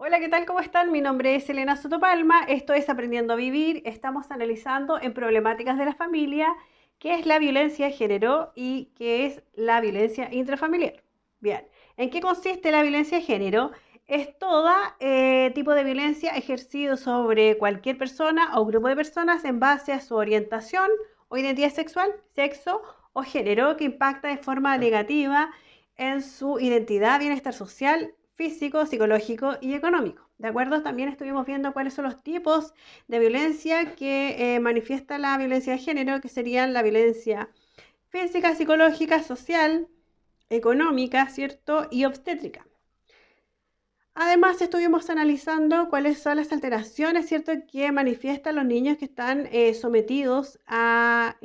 Hola, ¿qué tal? ¿Cómo están? Mi nombre es Elena Sotopalma, esto es Aprendiendo a Vivir. Estamos analizando en problemáticas de la familia qué es la violencia de género y qué es la violencia intrafamiliar. Bien, ¿en qué consiste la violencia de género? Es todo tipo de violencia ejercido sobre cualquier persona o grupo de personas en base a su orientación o identidad sexual, sexo o género que impacta de forma negativa en su identidad, bienestar social, físico, psicológico y económico. ¿De acuerdo? También estuvimos viendo cuáles son los tipos de violencia que manifiesta la violencia de género, que serían la violencia física, psicológica, social, económica, ¿cierto? Y obstétrica. Además, estuvimos analizando cuáles son las alteraciones, ¿cierto?, que manifiestan los niños que están sometidos a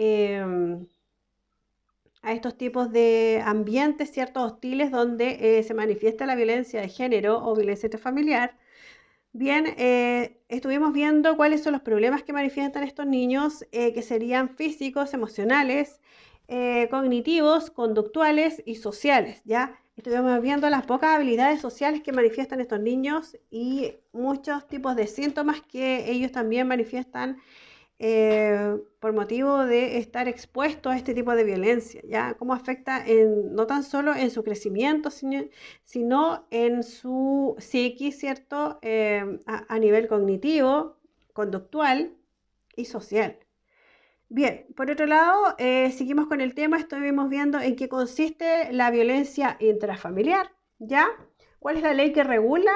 estos tipos de ambientes, ciertos hostiles, donde se manifiesta la violencia de género o violencia intrafamiliar. Bien, estuvimos viendo cuáles son los problemas que manifiestan estos niños, que serían físicos, emocionales, cognitivos, conductuales y sociales, ¿ya? Estuvimos viendo las pocas habilidades sociales que manifiestan estos niños y muchos tipos de síntomas que ellos también manifiestan por motivo de estar expuesto a este tipo de violencia, ¿ya? Cómo afecta no tan solo en su crecimiento, sino en su psiquis, ¿cierto? A nivel cognitivo, conductual y social. Bien, por otro lado, seguimos con el tema, estuvimos viendo en qué consiste la violencia intrafamiliar, ¿ya? ¿Cuál es la ley que regula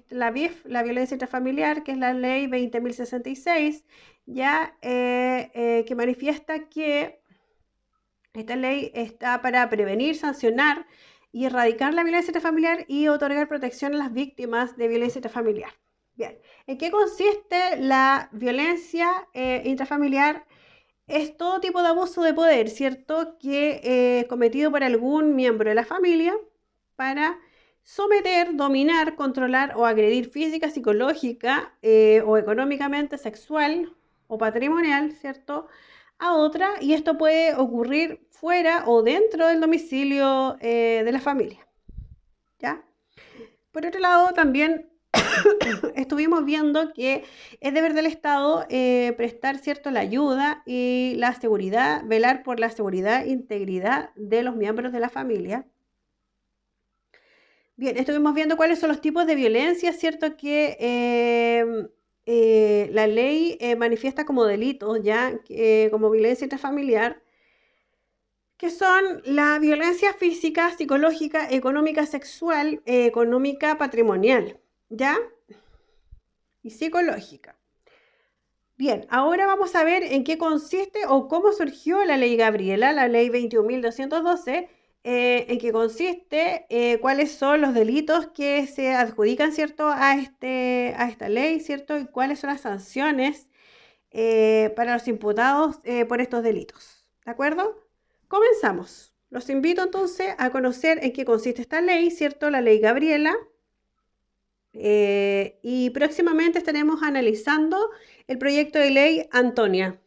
la VIF, la violencia intrafamiliar, que es la ley 20.066, ya que manifiesta que esta ley está para prevenir, sancionar y erradicar la violencia intrafamiliar y otorgar protección a las víctimas de violencia intrafamiliar? Bien, ¿en qué consiste la violencia intrafamiliar? Es todo tipo de abuso de poder, ¿cierto? Que cometido por algún miembro de la familia para someter, dominar, controlar o agredir física, psicológica o económicamente, sexual o patrimonial, ¿cierto? A otra, y esto puede ocurrir fuera o dentro del domicilio de la familia, ¿ya? Por otro lado, también estuvimos viendo que es deber del Estado prestar, ¿cierto?, la ayuda y la seguridad, velar por la seguridad e integridad de los miembros de la familia. Bien, estuvimos viendo cuáles son los tipos de violencia, ¿cierto?, que la ley manifiesta como delitos, ya como violencia intrafamiliar, que son la violencia física, psicológica, económica, sexual, económica, patrimonial, ¿ya? Y psicológica. Bien, ahora vamos a ver en qué consiste o cómo surgió la ley Gabriela, la ley 21.212, en qué consiste, cuáles son los delitos que se adjudican, ¿cierto?, a esta ley, ¿cierto?, y cuáles son las sanciones para los imputados por estos delitos. ¿De acuerdo? Comenzamos. Los invito entonces a conocer en qué consiste esta ley, ¿cierto?, la ley Gabriela. Y próximamente estaremos analizando el proyecto de ley Antonia.